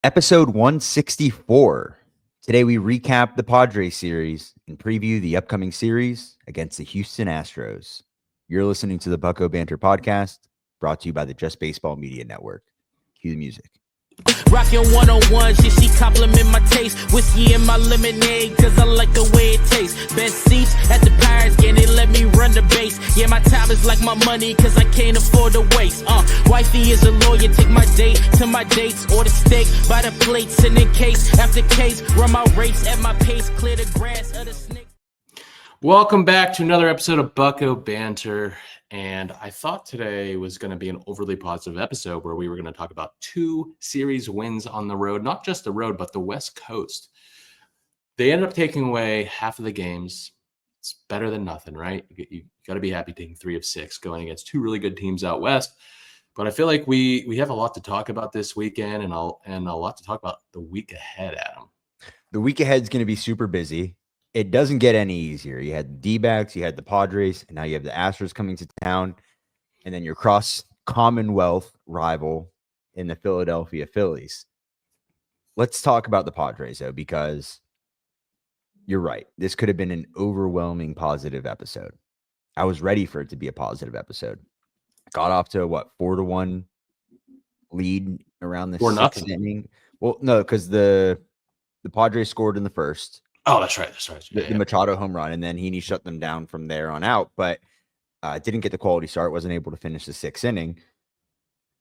Episode 164. Today we recap the Padres series and preview the upcoming series against the Houston Astros. You're listening to the Bucko Banter podcast, brought to you by the Just Baseball Media Network. Cue the music. Rockin' 101, she compliment my taste. Whiskey in my lemonade, cause I like the way it tastes. Best seats at the Pirates, yeah, they let me run the base. Yeah, my time is like my money, cause I can't afford to waste. Wifey is a lawyer, take my date to my dates. Order steak by the plate, sending case after case. Run my race at my pace, clear the grass of the snake. Welcome back to another episode of Bucko Banter. And I thought today was going to be an overly positive episode where we were going to talk about 2 series wins on the road, not just the road, but the West Coast. They ended up taking away half of the games. It's better than nothing, right? You got to be happy taking 3 of 6 going against 2 really good teams out West. But I feel like we have a lot to talk about this weekend and a lot to talk about the week ahead, Adam. The week ahead is going to be super busy. It doesn't get any easier. You had the D-backs, you had the Padres, and now you have the Astros coming to town, and then your cross-Commonwealth rival in the Philadelphia Phillies. Let's talk about the Padres, though, because you're right. This could have been an overwhelming positive episode. I was ready for it to be a positive episode. Got off to, 4-1 lead around the 6th inning? Well, no, because the Padres scored in the first. Oh, that's right. The Machado home run, and then Heaney shut them down from there on out, but didn't get the quality start, wasn't able to finish the 6th inning.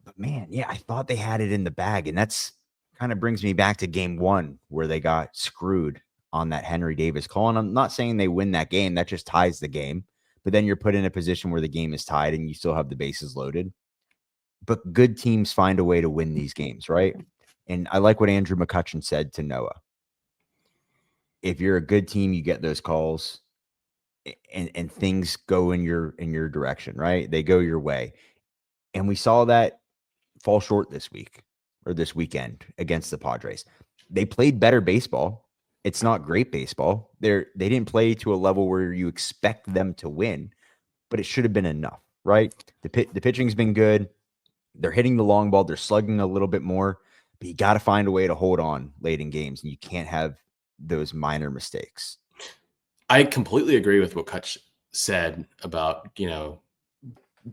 But man, yeah, I thought they had it in the bag, and that's kind of brings me back to game 1 where they got screwed on that Henry Davis call. And I'm not saying they win that game, that just ties the game. But then you're put in a position where the game is tied and you still have the bases loaded. But good teams find a way to win these games, right? And I like what Andrew McCutchen said to Noah. If you're a good team, you get those calls and things go in your direction, right? They go your way. And we saw that fall short this week or this weekend against the Padres. They played better baseball. It's not great baseball. They didn't play to a level where you expect them to win, but it should have been enough, right? The pitching's been good. They're hitting the long ball. They're slugging a little bit more, but you got to find a way to hold on late in games, and you can't have those minor mistakes. I completely agree with what Kutch said about,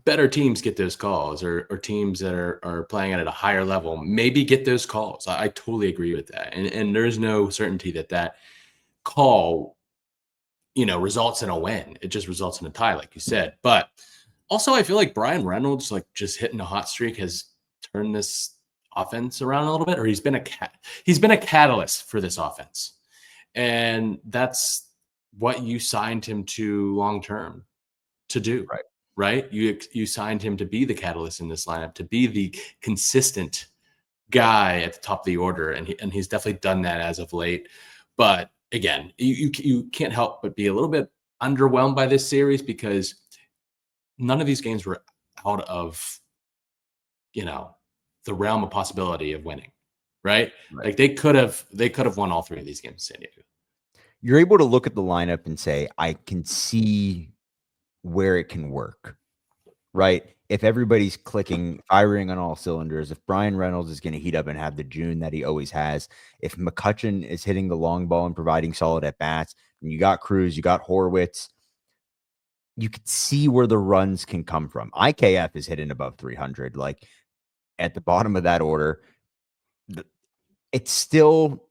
better teams get those calls or teams that are playing at a higher level maybe get those calls. I totally agree with that. And there's no certainty that call, results in a win. It just results in a tie, like you said. But also I feel like Brian Reynolds, just hitting a hot streak, has turned this offense around a little bit, or he's been a catalyst for this offense. And that's what you signed him to long-term to do, right? You signed him to be the catalyst in this lineup, to be the consistent guy at the top of the order. And he's definitely done that as of late. But again, you can't help but be a little bit underwhelmed by this series because none of these games were out of, the realm of possibility of winning. Right? Like they could have won all 3 of these games in San Diego. You're able to look at the lineup and say, I can see where it can work, right? If everybody's clicking, firing on all cylinders, if Brian Reynolds is going to heat up and have the June that he always has, if McCutchen is hitting the long ball and providing solid at bats, and you got Cruz, you got Horwitz, you could see where the runs can come from. IKF is hitting above 300, like at the bottom of that order. It's still,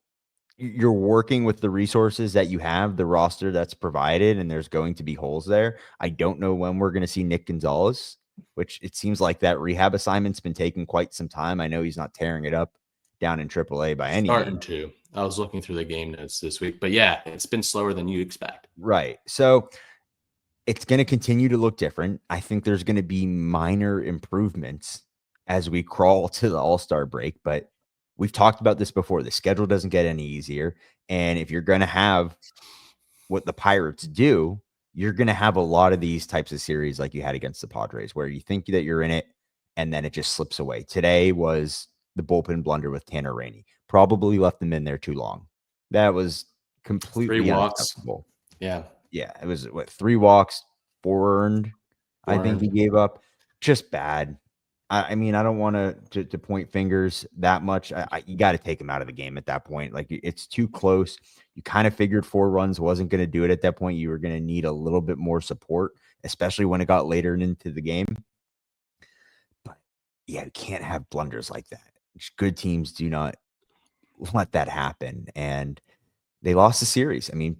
you're working with the resources that you have, the roster that's provided, and there's going to be holes there. I don't know when we're going to see Nick Gonzalez, which it seems like that rehab assignment's been taking quite some time. I know he's not tearing it up down in AAA by any means. Starting to. I was looking through the game notes this week, but yeah, it's been slower than you expect. Right. So it's going to continue to look different. I think there's going to be minor improvements as we crawl to the All-Star break, but we've talked about this before. The schedule doesn't get any easier. And if you're going to have what the Pirates do, you're going to have a lot of these types of series like you had against the Padres, where you think that you're in it and then it just slips away. Today was the bullpen blunder with Tanner Rainey. Probably left them in there too long. That was completely unacceptable. Yeah. Yeah. It was 3 walks, 4 earned. I think he gave up. Just bad. I mean, I don't want to point fingers that much. You got to take him out of the game at that point. Like, it's too close. You kind of figured 4 runs wasn't going to do it at that point. You were going to need a little bit more support, especially when it got later into the game. But yeah, you can't have blunders like that. Good teams do not let that happen. And they lost the series. I mean,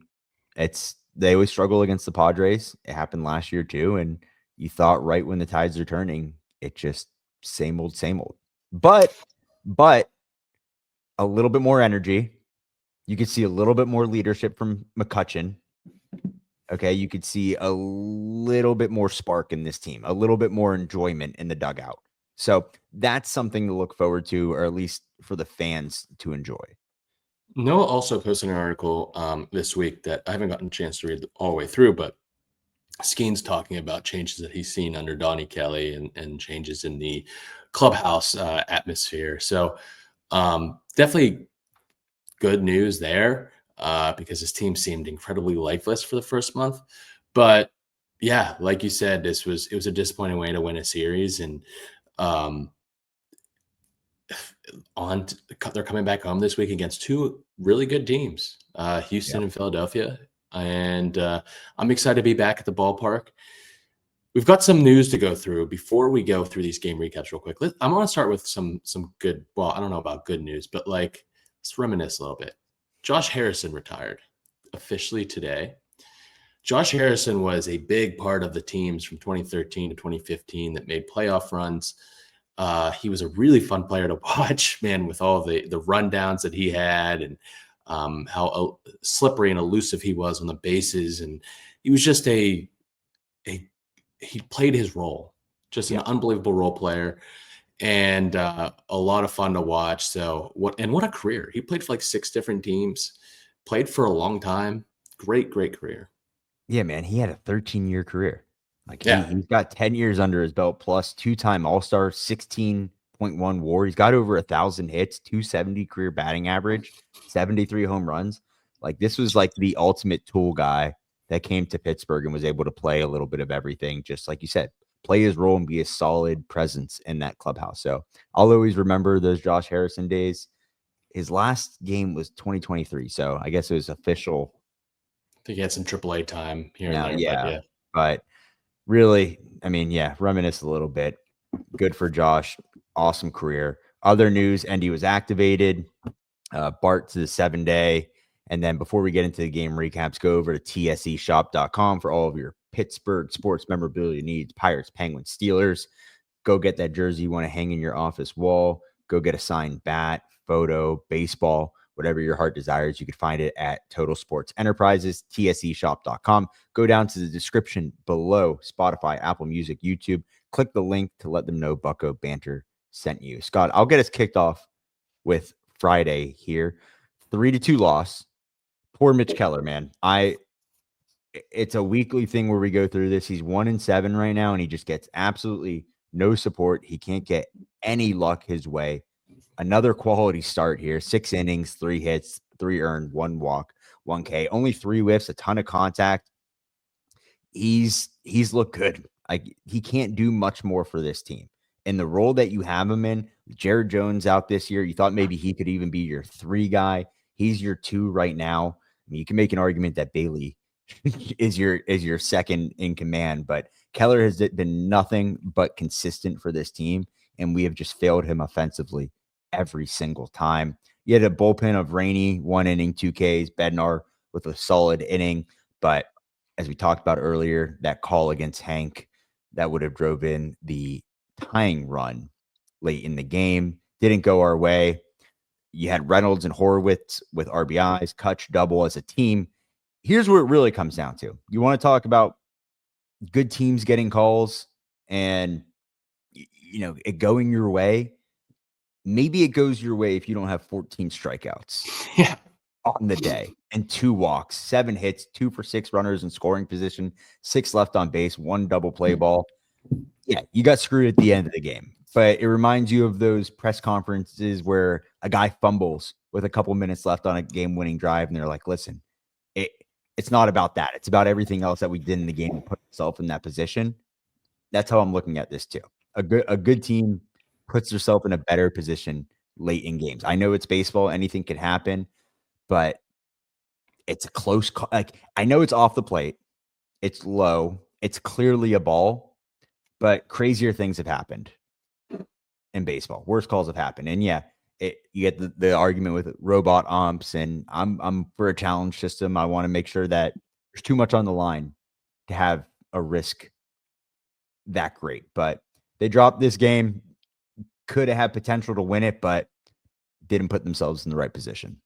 they always struggle against the Padres. It happened last year too. And you thought right when the tides are turning, it just same old, same old. But a little bit more energy. You could see a little bit more leadership from McCutchen. Okay, you could see a little bit more spark in this team, a little bit more enjoyment in the dugout. So that's something to look forward to, or at least for the fans to enjoy. Noah also posted an article this week that I haven't gotten a chance to read all the way through, but Skeen's talking about changes that he's seen under Donnie Kelly and changes in the clubhouse atmosphere. So definitely good news there because his team seemed incredibly lifeless for the first month. But yeah, like you said, it was a disappointing way to win a series, and they're coming back home this week against 2 really good teams, Houston and Philadelphia. And I'm excited to be back at the ballpark. We've got some news to go through before we go through these game recaps real quick. I'm going to start with some good, well, I don't know about good news, but like, let's reminisce a little bit. Josh Harrison retired officially today. Josh Harrison was a big part of the teams from 2013 to 2015 that made playoff runs. He was a really fun player to watch, man, with all the rundowns that he had and how slippery and elusive he was on the bases. And he was just he played his role, just an unbelievable role player, and a lot of fun to watch. So what a career. He played for like 6 different teams, played for a long time. Great career. Yeah, man, he had a 13-year career. Like, he's got 10 years under his belt, plus 2-time All-Star, 16.1 WAR. He's got over 1,000 hits, 270 career batting average, 73 home runs. Like, this was like the ultimate tool guy that came to Pittsburgh and was able to play a little bit of everything, just like you said, play his role and be a solid presence in that clubhouse. So I'll always remember those Josh Harrison days. His last game was 2023, so I guess it was official. I think he had some AAA time here Now, and there. But really, I mean, reminisce a little bit. Good for Josh. Awesome career. Other news, Endy was activated. Bart to the 7-day. And then before we get into the game recaps, go over to tseshop.com for all of your Pittsburgh sports memorabilia needs. Pirates, Penguins, Steelers. Go get that jersey you want to hang in your office wall. Go get a signed bat, photo, baseball, whatever your heart desires. You can find it at Total Sports Enterprises, tseshop.com. Go down to the description below, Spotify, Apple Music, YouTube. Click the link to let them know Bucko Banter sent you. Scott, I'll get us kicked off with Friday here. 3-2 loss. Poor Mitch Keller, man. It's a weekly thing where we go through this. He's 1-7 right now, and he just gets absolutely no support. He can't get any luck his way. Another quality start here. 6 innings, 3 hits, 3 earned, 1 walk, 1 K. Only 3 whiffs, a ton of contact. He's looked good. Like, he can't do much more for this team. In the role that you have him in, Jared Jones out this year, you thought maybe he could even be your 3 guy. He's your 2 right now. I mean, you can make an argument that Bailey is your second in command, but Keller has been nothing but consistent for this team, and we have just failed him offensively every single time. You had a bullpen of Rainey, 1 inning, 2 Ks, Bednar with a solid inning, but as we talked about earlier, that call against Hank that would have drove in the tying run late in the game didn't go our way. You had Reynolds and Horowitz with RBIs, Kutch double as a team. Here's where it really comes down to. You want to talk about good teams getting calls and, it going your way. Maybe it goes your way if you don't have 14 strikeouts on the day and 2 walks, 7 hits, 2 for 6 runners in scoring position, 6 left on base, 1 double play ball. Yeah, you got screwed at the end of the game. But it reminds you of those press conferences where a guy fumbles with a couple minutes left on a game-winning drive, and they're like, listen, it's not about that. It's about everything else that we did in the game to put ourselves in that position. That's how I'm looking at this too. A good team puts herself in a better position late in games. I know it's baseball, anything can happen, but it's a close call. Like, I know it's off the plate, it's low, it's clearly a ball, but crazier things have happened in baseball. Worse calls have happened. And yeah, you get the argument with robot umps, and I'm for a challenge system. I want to make sure that there's too much on the line to have a risk that great. But they dropped this game, could have had potential to win it, but didn't put themselves in the right position.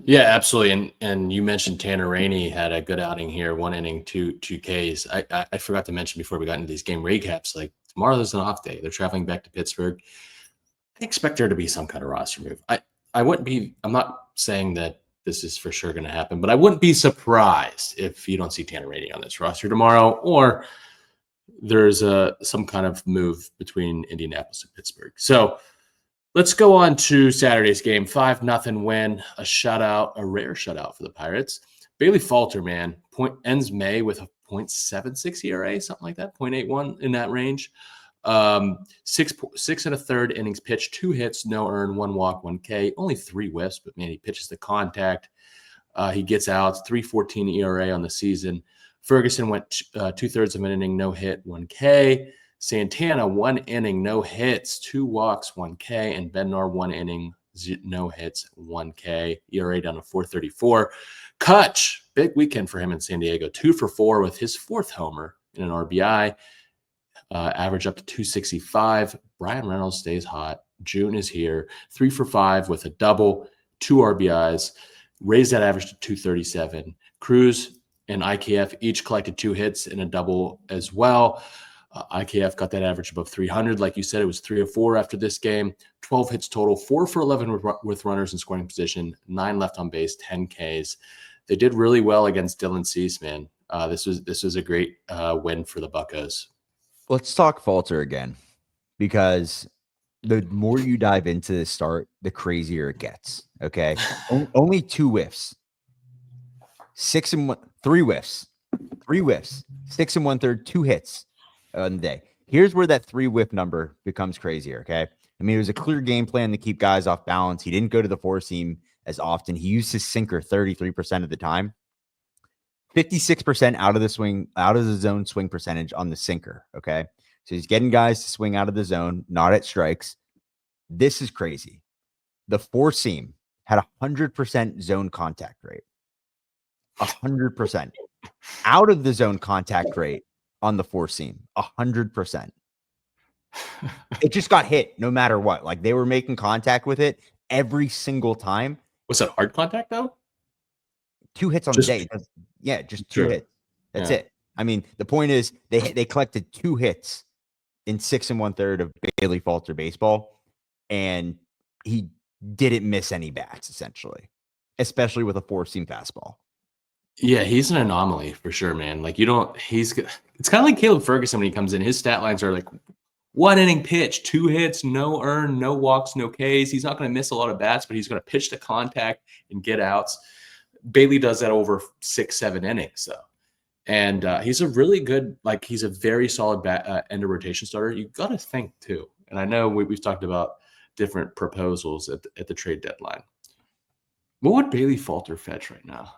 Yeah, absolutely. And you mentioned Tanner Rainey had a good outing here, 1 inning, two Ks. I forgot to mention before we got into these game recaps, like tomorrow there's an off day. They're traveling back to Pittsburgh. I expect there to be some kind of roster move. I wouldn't be, I'm not saying that this is for sure going to happen, but I wouldn't be surprised if you don't see Tanner Rainey on this roster tomorrow, or there's some kind of move between Indianapolis and Pittsburgh. So let's go on to Saturday's game. 5-0 win, a shutout, a rare shutout for the Pirates. Bailey Falter, man, ends May with a 0.76 ERA, something like that, 0.81 in that range. 6 1/3 innings pitched, 2 hits, no earned, 1 walk, 1 K, only 3 whiffs, but man, he pitches the contact. He gets out, 3.14 ERA on the season. Ferguson went 2/3 of an inning, no hit, 1 K. Santana, 1 inning, no hits, 2 walks, 1 K. And Bednar, 1 inning, no hits, 1 K. ERA down to 4.34. Kutch, big weekend for him in San Diego. 2 for 4 with his 4th homer in an RBI. Average up to 265. Brian Reynolds stays hot. June is here. 3 for 5 with a double, 2 RBIs. Raised that average to 237. Cruz and IKF each collected 2 hits and a double as well. IKF got that average above 300. Like you said, it was 3 or 4 after this game. 12 hits total, 4 for 11 with runners in scoring position, 9 left on base, 10 Ks. They did really well against Dylan Cease, man. This was a great win for the Buccos. Let's talk Falter again, because the more you dive into this start, the crazier it gets. Okay. Only 2 whiffs. 3 whiffs. 3 whiffs. 6 1/3, 2 hits on the day. Here's where that 3 whiff number becomes crazier. Okay. I mean, it was a clear game plan to keep guys off balance. He didn't go to the 4-seam as often. He used his sinker 33% of the time. 56% out of the zone swing percentage on the sinker. Okay. So he's getting guys to swing out of the zone, not at strikes. This is crazy. The 4-seam had 100% zone contact rate. 100%. Out of the zone contact rate on the 4-seam, 100%. It just got hit no matter what. Like, they were making contact with it every single time. Was that hard contact though? 2 hits on the day. Yeah, just 2 hits. That's it. I mean, the point is they collected 2 hits in 6 1/3 of Bailey Falter baseball, and he didn't miss any bats, essentially, especially with a 4-seam fastball. Yeah, he's an anomaly for sure, man. Like, it's kind of like Caleb Ferguson when he comes in. His stat lines are like 1 inning pitch, 2 hits, no earned, no walks, no Ks. He's not going to miss a lot of bats, but he's going to pitch to contact and get outs. Bailey does that over 6-7 innings, though. And he's a really good, like, he's a very solid end of rotation starter. You got to think, too. And I know we've talked about different proposals at the trade deadline. What would Bailey Falter fetch right now?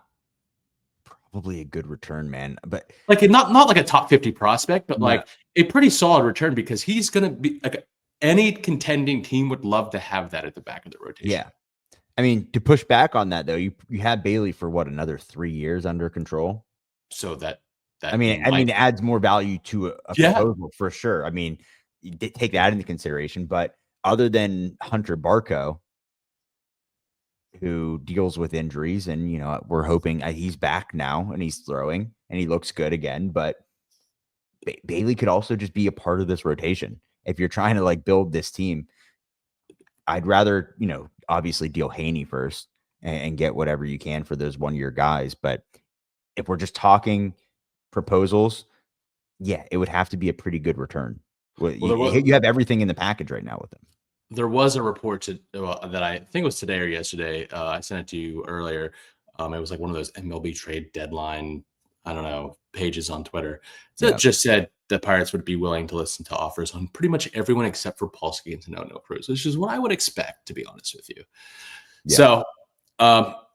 Probably a good return, man. But like, not like a top 50 prospect, but like a pretty solid return, because he's going to be like, any contending team would love to have that at the back of the rotation. Yeah. I mean, to push back on that, though, you have Bailey for what, another 3 years under control? So that I mean, it adds more value to a proposal for sure. I mean, you take that into consideration. But other than Hunter Barco, who deals with injuries, and we're hoping he's back now and he's throwing and he looks good again. But Bailey could also just be a part of this rotation if you're trying to like build this team. I'd rather obviously deal Haney first and get whatever you can for those 1-year guys. But if we're just talking proposals, yeah, it would have to be a pretty good return. You have everything in the package right now with him. There was a report that I think it was today or yesterday. I sent it to you earlier. It was like one of those MLB trade deadline I don't know, pages on Twitter that Yeah. just said the Pirates would be willing to listen to offers on pretty much everyone except for Paul Skeens and No Cruz, which is what I would expect, to be honest with you. Yeah. So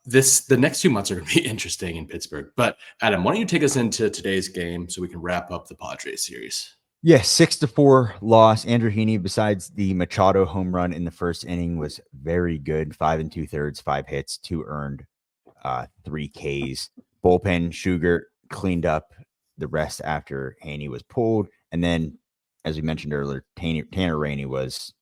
the next 2 months are going to be interesting in Pittsburgh. But Adam, why don't you take us into today's game so we can wrap up the Padres series? Yeah, 6-4 loss. Andrew Heaney, besides the Machado home run in the first inning, was very good. 5 2/3, 5 hits, 2 earned, 3 Ks. Bullpen, Sugar cleaned up the rest after Heaney was pulled. And then, as we mentioned earlier, Tanner Rainey was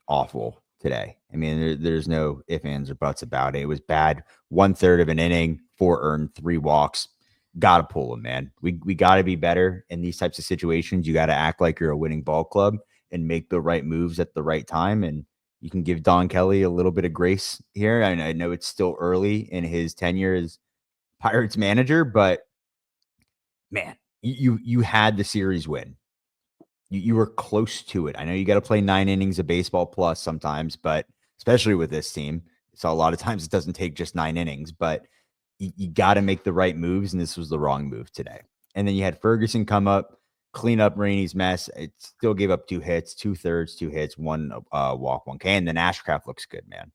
awful today. I mean, there's no ifs, ands, or buts about it. It was bad. 1/3 of an inning, 4 earned, 3 walks. Gotta pull him, man. We got to be better in these types of situations. You got to act like you're a winning ball club and make the right moves at the right time. And you can give Don Kelly a little bit of grace here. I know it's still early in his tenure as Pirates manager, but man, you had the series win. You were close to it. I know you got to play 9 innings of baseball plus sometimes, but especially with this team, so a lot of times it doesn't take just 9 innings, but you got to make the right moves, and this was the wrong move today. And then you had Ferguson come up, clean up Rainey's mess. It still gave up 2 hits, 2/3, 2 hits, 1 walk, 1 K. And then Ashcraft looks good, man.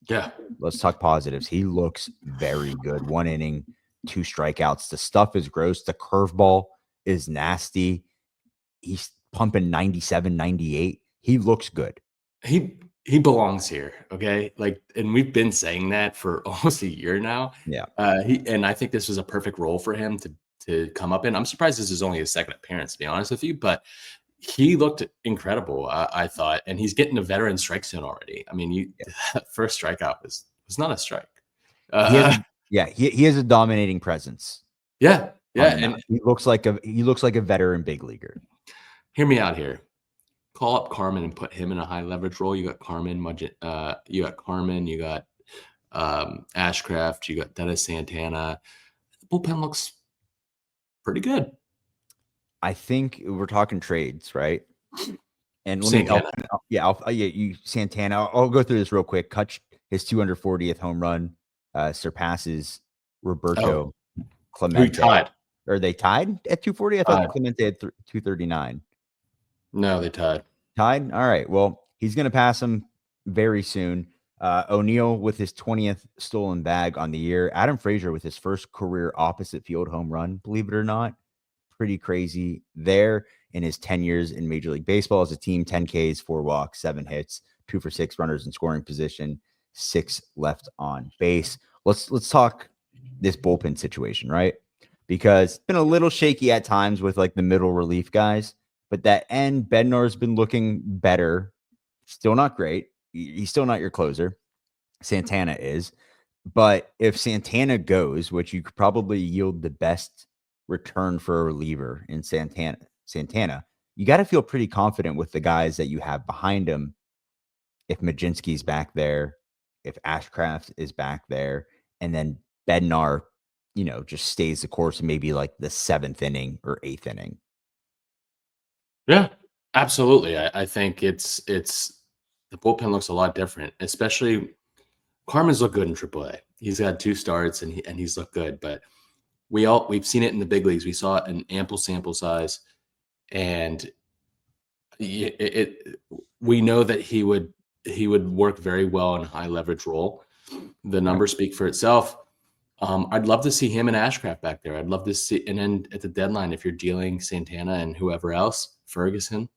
Yeah. Let's talk positives. He looks very good. 1 inning, 2 strikeouts. The stuff is gross. The curveball is nasty. He's pumping 97, 98. He looks good. He belongs here, okay? Like, and we've been saying that for almost a year now. Yeah. And I think this was a perfect role for him to come up in. I'm surprised this is only his second appearance, to be honest with you, but he looked incredible, I thought, and he's getting a veteran strike zone already. I mean, that first strikeout was not a strike. He has a dominating presence. Yeah, and he looks like a veteran big leaguer. Hear me out here. Call up Carmen and put him in a high leverage role. You got Carmen, you got Ashcraft, you got Dennis Santana. The bullpen looks pretty good. I think we're talking trades, right? And Santana. Santana. I'll go through this real quick. Kutch, his 240th home run surpasses Roberto Clemente. Who tied? Are they tied at 240? I thought Clemente had 239. No, they tied. Tied? All right. Well, he's going to pass him very soon. O'Neill with his 20th stolen bag on the year. Adam Frazier with his first career opposite field home run, believe it or not. Pretty crazy there in his 10 years in Major League Baseball as a team. 10 Ks, 4 walks, 7 hits, 2 for 6 runners in scoring position, 6 left on base. Let's talk this bullpen situation, right? Because it's been a little shaky at times with like the middle relief guys. But that end, Bednar's been looking better. Still not great. He's still not your closer. Santana is. But if Santana goes, which you could probably yield the best return for a reliever in Santana, you got to feel pretty confident with the guys that you have behind him. If Majinski's back there, if Ashcraft is back there, and then Bednar, just stays the course in maybe like the 7th inning or 8th inning. Yeah, absolutely. I think it's the bullpen looks a lot different, especially Carmen's looked good in AAA. He's had 2 starts and he's looked good, but we've seen it in the big leagues. We saw it in ample sample size, and we know that he would work very well in a high leverage role. The numbers speak for itself. I'd love to see him and Ashcraft back there. I'd love to see, and then at the deadline, if you're dealing Santana and whoever else, Ferguson,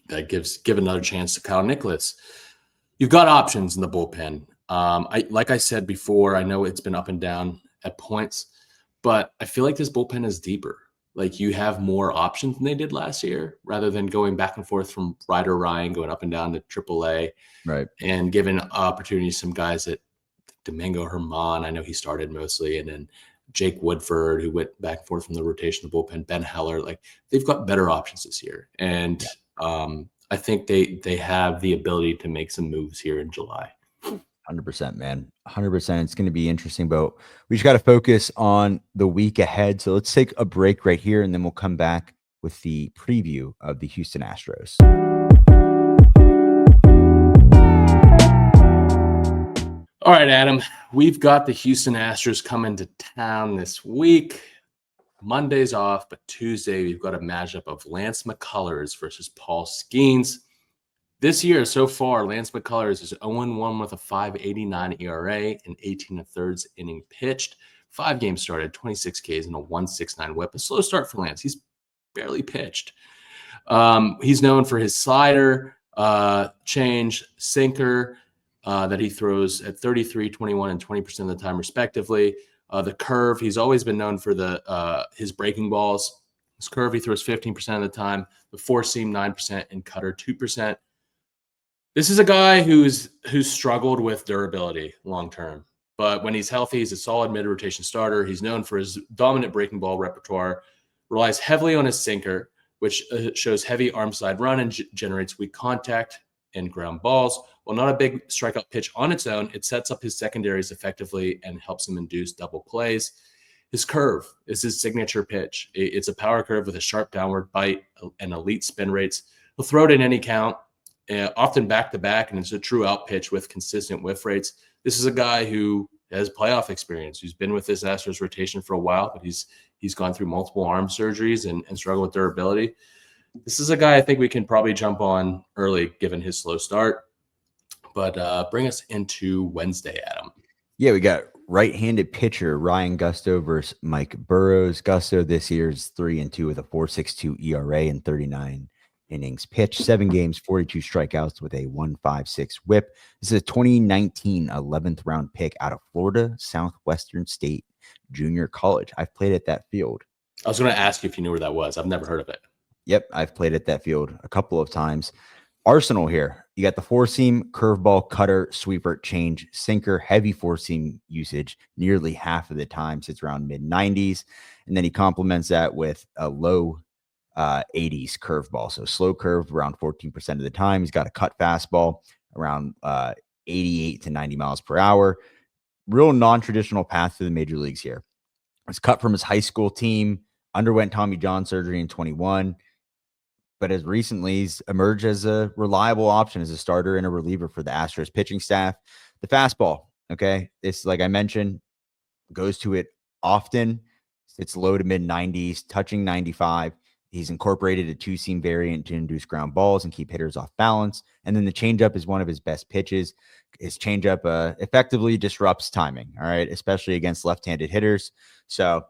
that give another chance to Kyle Nicholas. You've got options in the bullpen. Like I said before, I know it's been up and down at points, but I feel like this bullpen is deeper. Like, you have more options than they did last year, rather than going back and forth from Ryder Ryan, going up and down to AAA, right? And giving opportunities to some guys that Domingo Herman, I know he started mostly, and then Jake Woodford, who went back and forth from the rotation of the bullpen, Ben Heller. Like, they've got better options this year, and I think they have the ability to make some moves here in July. 100%, man. 100%. It's going to be interesting, but we just got to focus on the week ahead. So let's take a break right here, and then we'll come back with the preview of the Houston Astros. All right, Adam, we've got the Houston Astros coming to town this week. Monday's off, but Tuesday we've got a matchup of Lance McCullers versus Paul Skeens. This year so far, Lance McCullers is 0-1 with a 5.89 ERA and 18 1/3 inning pitched. 5 games started, 26 Ks and a 1.69 WHIP. A slow start for Lance. He's barely pitched. He's known for his slider, change, sinker that he throws at 33, 21, and 20% of the time, respectively. The curve, he's always been known for his breaking balls. His curve, he throws 15% of the time. The four seam, 9%, and cutter, 2%. This is a guy who's struggled with durability long term, but when he's healthy, he's a solid mid-rotation starter. He's known for his dominant breaking ball repertoire, relies heavily on his sinker, which shows heavy arm side run and generates weak contact and ground balls. While not a big strikeout pitch on its own, it sets up his secondaries effectively and helps him induce double plays. His curve is his signature pitch. It's a power curve with a sharp downward bite and elite spin rates. He'll throw it in any count, often back-to-back, and it's a true out pitch with consistent whiff rates. This is a guy who has playoff experience, who's been with this Astros rotation for a while, but he's gone through multiple arm surgeries and struggled with durability. This is a guy I think we can probably jump on early given his slow start. But bring us into Wednesday, Adam. Yeah, we got right-handed pitcher Ryan Gusto versus Mike Burrows. Gusto this year's 3-2 with a 4.62 ERA and 39 innings pitched, 7 games, 42 strikeouts with a 1.56 WHIP. This is a 2019 11th round pick out of Florida Southwestern State Junior College. I've played at that field. I was going to ask you if you knew where that was. I've never heard of it. Yep, I've played at that field a couple of times. Arsenal here. You got the four-seam, curveball, cutter, sweeper, change, sinker, heavy four-seam usage nearly half of the time, sits around mid-90s. And then he complements that with a low 80s curveball. So slow curve around 14% of the time. He's got a cut fastball around 88 to 90 miles per hour. Real non-traditional path to the major leagues here. Was cut from his high school team, underwent Tommy John surgery in 21. But as recently, he's emerged as a reliable option as a starter and a reliever for the Astros pitching staff. The fastball, okay, this, like I mentioned, goes to it often. It's low to mid-90s, touching 95. He's incorporated a two-seam variant to induce ground balls and keep hitters off balance. And then the changeup is one of his best pitches. His changeup effectively disrupts timing, all right, especially against left-handed hitters. So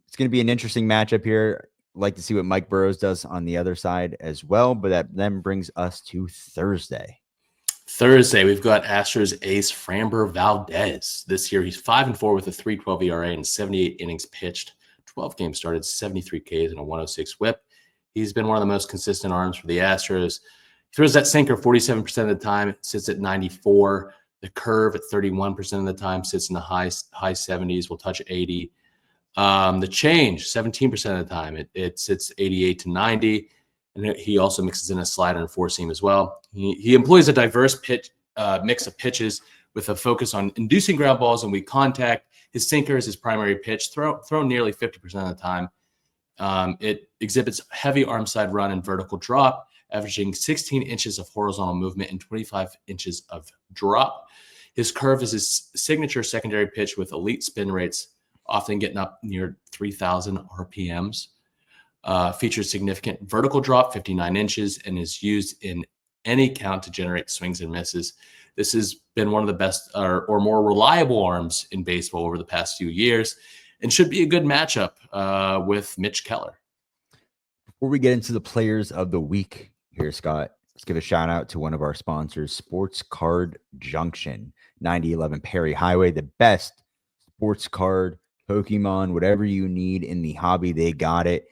it's going to be an interesting matchup here. Like to see what Mike Burrows does on the other side as well, but that then brings us to Thursday. Thursday, we've got Astros ace Framber Valdez. This year, he's 5-4 with a 3.12 ERA and 78 innings pitched, 12 games started, 73 Ks and a 106 WHIP. He's been one of the most consistent arms for the Astros. He throws that sinker 47% of the time, it sits at 94. The curve at 31% of the time sits in the high 70s, will touch 80. The change, 17% of the time, it sits 88 to 90. And he also mixes in a slider and four seam as well. He employs a diverse mix of pitches with a focus on inducing ground balls and weak contact. His sinker is his primary pitch, thrown nearly 50% of the time. It exhibits heavy arm side run and vertical drop, averaging 16 inches of horizontal movement and 25 inches of drop. His curve is his signature secondary pitch with elite spin rates, often getting up near 3,000 RPMs. Features significant vertical drop, 59 inches, and is used in any count to generate swings and misses. This has been one of the best or more reliable arms in baseball over the past few years and should be a good matchup with Mitch Keller. Before we get into the players of the week here, Scott, let's give a shout out to one of our sponsors, Sports Card Junction, 9011 Perry Highway, the best sports card, Pokemon, whatever you need in the hobby, they got it.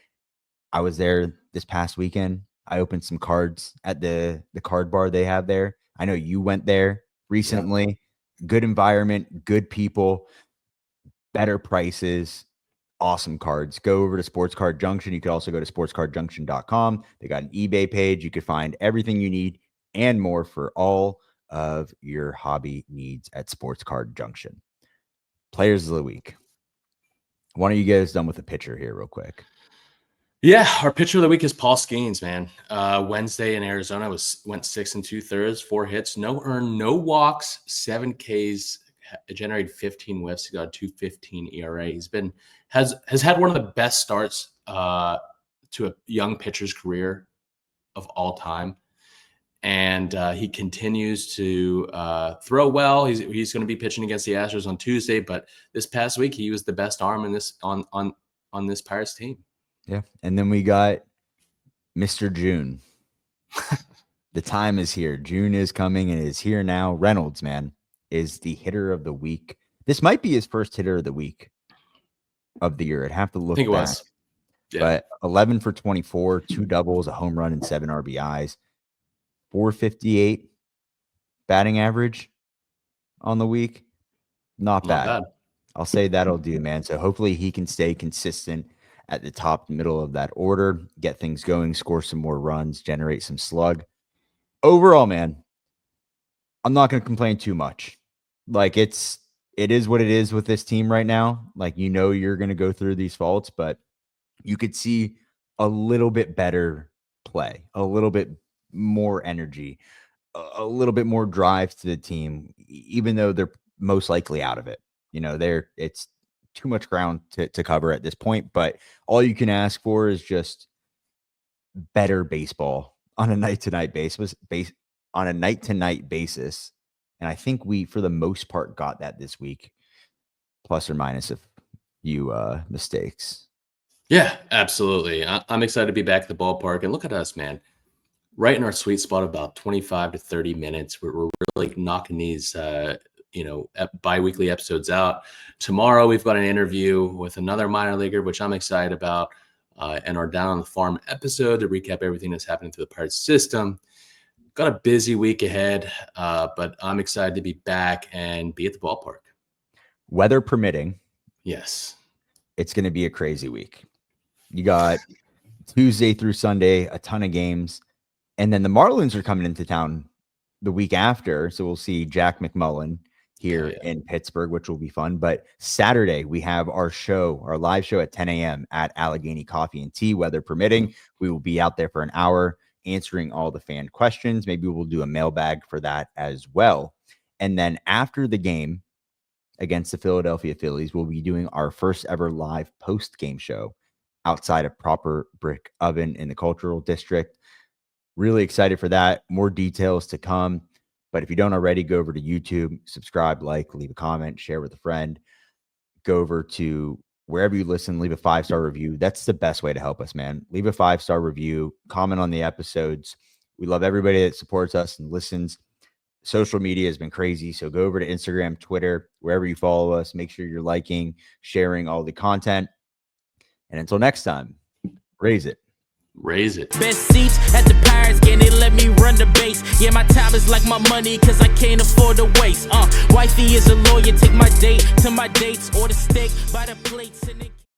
I was there this past weekend. I opened some cards at the card bar they have there. I know you went there recently. Yeah. Good environment, good people, better prices, awesome cards. Go over to Sports Card Junction. You could also go to sportscardjunction.com. They got an eBay page. You could find everything you need and more for all of your hobby needs at Sports Card Junction. Players of the week. Why don't you get us done with the pitcher here real quick? Yeah, our pitcher of the week is Paul Skeens, man. Wednesday in Arizona went 6 2/3, 4 hits, no earned, no walks, 7 Ks, generated 15 whiffs. He's got a 2.15 ERA. Has had one of the best starts to a young pitcher's career of all time. And he continues to throw well. He's going to be pitching against the Astros on Tuesday, but this past week he was the best arm in this on this Pirates team. Yeah, and then we got Mr. June. The time is here. June is coming and is here now. Reynolds, man, is the hitter of the week. This might be his first hitter of the week of the year. I'd have to look. I think it back. was. Yeah. But 11 for 24, 2 doubles, a home run, and 7 RBIs. 458 batting average on the week. Not bad. I'll say that'll do, man. So hopefully he can stay consistent at the top middle of that order, get things going, score some more runs, generate some slug. Overall, man, I'm not going to complain too much. Like it is what it is with this team right now. Like, you're going to go through these faults, but you could see a little bit better play, a little bit more energy, a little bit more drive to the team, even though they're most likely out of it. It's too much ground to cover at this point, but all you can ask for is just better baseball on a night-to-night basis, And I think we, for the most part, got that this week, plus or minus a few mistakes. Yeah, absolutely. I'm excited to be back at the ballpark. And look at us, man. Right in our sweet spot of about 25 to 30 minutes. We're really knocking these bi-weekly episodes out. Tomorrow we've got an interview with another minor leaguer, which I'm excited about, and our Down on the Farm episode to recap everything that's happening through the Pirates system. Got a busy week ahead, but I'm excited to be back and be at the ballpark. Weather permitting. Yes. It's going to be a crazy week. You got Tuesday through Sunday, a ton of games. And then the Marlins are coming into town the week after. So we'll see Jack McMullen here in Pittsburgh, which will be fun. But Saturday, we have our live show at 10 a.m. at Allegheny Coffee and Tea, weather permitting. We will be out there for an hour answering all the fan questions. Maybe we'll do a mailbag for that as well. And then after the game against the Philadelphia Phillies, we'll be doing our first ever live post-game show outside of Proper Brick Oven in the Cultural District. Really excited for that. More details to come. But if you don't already, go over to YouTube, subscribe, like, leave a comment, share with a friend. Go over to wherever you listen, leave a 5-star review. That's the best way to help us, man. Leave a 5-star review, comment on the episodes. We love everybody that supports us and listens. Social media has been crazy. So go over to Instagram, Twitter, wherever you follow us. Make sure you're liking, sharing all the content. And until next time, raise it. Raise it. Best seats at the Pirates game, they let me run the base. Yeah, my time is like my money, cause I can't afford to waste. Wifey is a lawyer, take my date to my dates, or the steak by the plates and